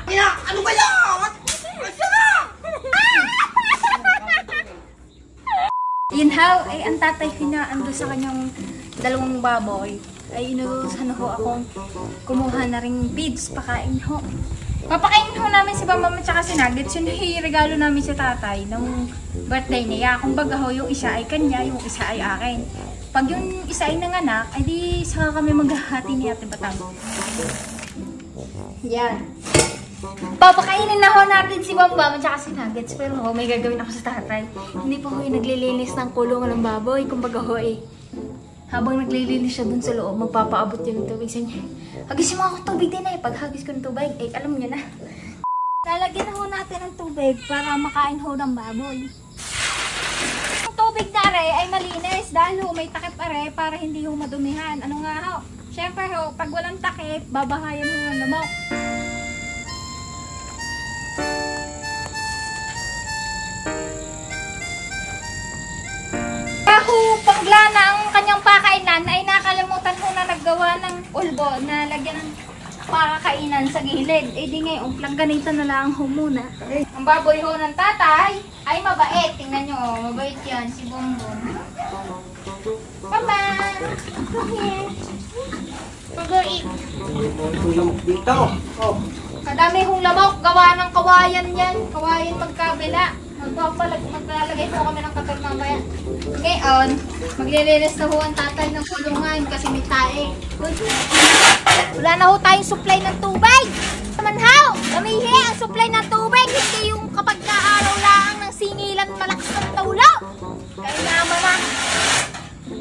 Kaya, ano ba yan? Yun how, ay ang tatay hinaando sa kanyang dalawang baboy. Ay inurusan ho akong kumuha na ring feeds, pakain ho. Papakain ho namin si Mama at si Nuggets. Yun yung regalo namin sa tatay nung birthday niya. Kung baga ho, yung isa ay kanya, yung isa ay akin. Pag yung isa ay nanganak, ay di saka kami maghahati ni Ate Batang. Yan. Papakainin na ho natin si Mama at si Nuggets. Pero ho, may gagawin ako sa tatay. Hindi po ho yung naglilinis ng kulungan ng baboy. Kung baga ho eh. Habang naglilinis siya dun sa loob, magpapaabot yun ng tubig sa niya. Hagisin mo ako tubig din eh. Pag hagis ko ng tubig, eh alam niyo na. Lalagyan na ho natin ng tubig para makain ho ng baboy. Ang tubig na are ay malinis dahil ho may takip are para hindi ho madumihan. Ano nga ho? Siyempre ho, pag walang takip, babahayan ho ng lamok. Pagla ng kanyang pakainan ay nakalimutan ko na naggawa ng ulbo na lagyan ng pakainan sa gilid. Eh di ngayon, ganito na lang ho muna. Ang baboy ho ng tatay ay mabait. Tingnan nyo, mabait yan si Bongbong. Papa! Pag-eat. Dito. Oh. Kadami hong lamok, gawa ng kawayan yan. Kawayan magkabila. Maglalagay po kami ng kapag mamaya. Ngayon, maglilinis na ho ang tatay ng kulungan kasi may tae. Wala na ho tayong supply ng tubig. Naman ho, kamihi ang supply ng tubig. Hindi yung kapag kaaraw lang ng singilan malakas ng taulo. Kaya naman na,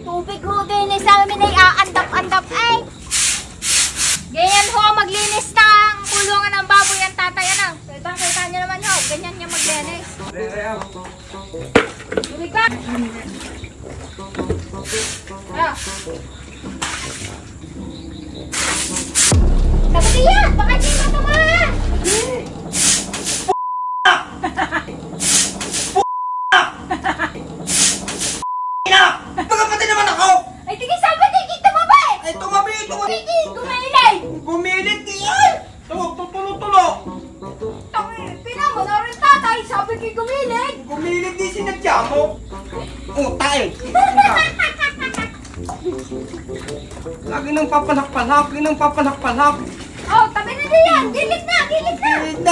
tubig ho din eh, sa amin ay aandap-andap eh. Ganyan ho, maglinis ng kulungan ng baboy ang tatay. Ano? Kita nyo naman ho, ganyan niya maglinis. Tubig ba? Ano? Sabi yan! Baka di mo tumahan! Pagkapatid naman ako! Ay, tingin sabi, tingin tumabi! Ay, tumabi! Tingin, gumilig! Gumilit niyan! Tulo-tulo! Tingnan mo, naroon tatay, sabi kay gumilig! Gumilit din sinadya mo! Oh, tayo! Lagi nang papanak-panak! Oh, tabi na diyan! Gilid na!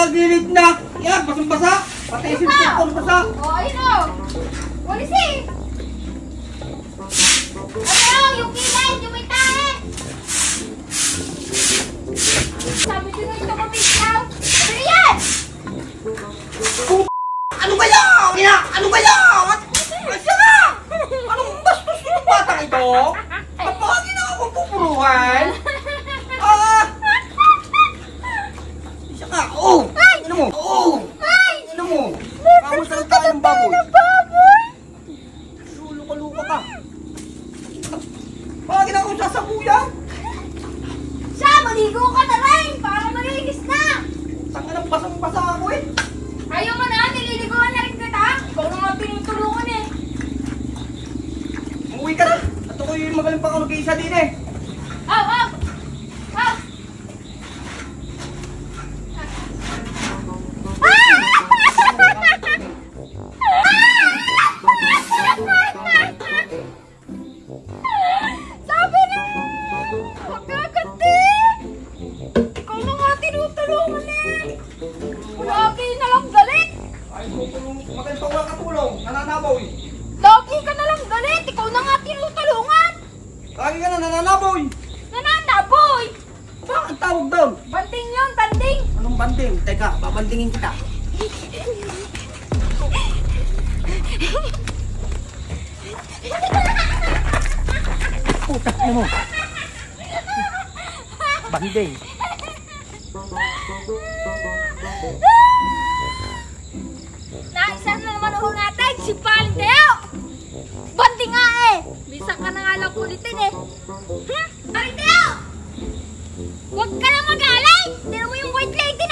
Gilid na! Yan, basang-basa! Pati yung sinipon basa! Oh, ayun o! Walis eh! Ano, yung kilay, yung may tae! Sabi ko nga ito mabigyaw! Ano na yan? Ano ba yan? Ano ba yan? Asya ka! Anong bastos yung batang ito? Kapag na akong pupuruhan? Asya ka! Oh! Ano mo? Oh! Ano mo? Kamusta lang tayo ng baboy? Luka-luka ka! Bakit na akong sasabuyan? Siya, maligo ka na rin! Para malinis na! Tanga ng basang-basa ako eh! Ayaw mo na, nililiguan na rin kita! Ikaw na nga pinutulungan eh! Umuwi ka na! At ako yung magaling pa ako nag-iisa din eh! Oh! Sabi na! Magkakanti! Ikaw na nga tinutulungan eh! Lagi na lang galit! Ay, magaling pa wala katulong! Nananaboy! Lagi ka na lang galit! Ikaw na nga tinutulungan! Lagi ka na nananaboy! Nananaboy! Bakit tawag doon? Banding yun, banding! Anong banding? Teka, babandingin kita. Putak mo. Banding. Naisa na naman ho natin si Pandeo! Banding nga eh! Bisa ka na nga lang kulitin eh! Pandeo! Huwag ka na magaling! Tira mo yung white lady!